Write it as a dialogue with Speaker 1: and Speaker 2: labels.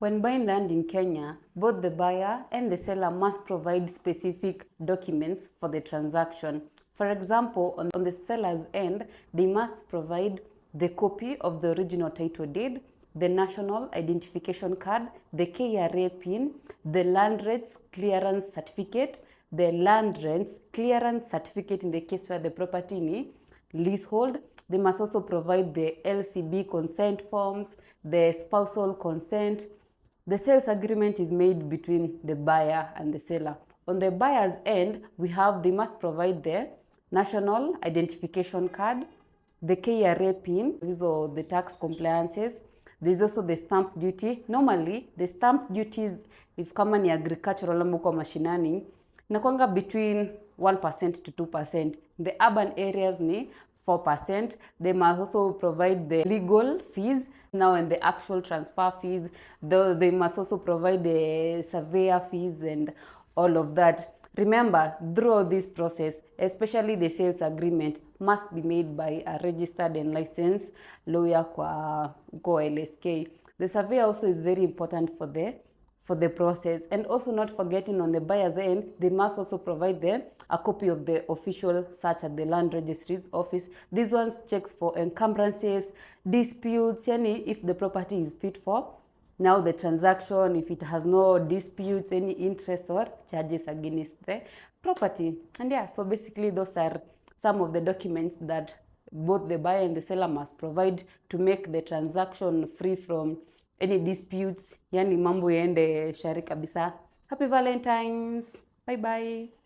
Speaker 1: When buying land in Kenya, both the buyer and the seller must provide specific documents for the transaction. For example, on the seller's end, they must provide the copy of the original title deed, the national identification card, the KRA PIN, the land rates clearance certificate, the land rents clearance certificate in the case where the property is leasehold. They must also provide the LCB consent forms, the spousal consent. The sales agreement is made between the buyer and the seller. On the buyer's end, they must provide the national identification card, the KRA PIN, these are the tax compliances. There's also the stamp duty. Normally, the stamp duties, if kama ni agricultural ama uko mashinani, inakuanga between 1% to 2%. The urban areas ni 4%. They must also provide the legal fees now and the actual transfer fees. They must also provide the surveyor fees and all of that. Remember, throughout this process, especially the sales agreement, must be made by a registered and licensed lawyer kwa LSK. The surveyor also is very important for the process. And also not forgetting on the buyer's end, they must also provide them a copy of the official search at the land registry's office. These ones checks for encumbrances, disputes, yani if the property is fit for now the transaction, if it has no disputes, any interest or charges against the property. And yeah, so basically those are some of the documents that both the buyer and the seller must provide to make the transaction free from any disputes. Yani mambo yaende shari kabisa. Happy Valentine's. Bye bye.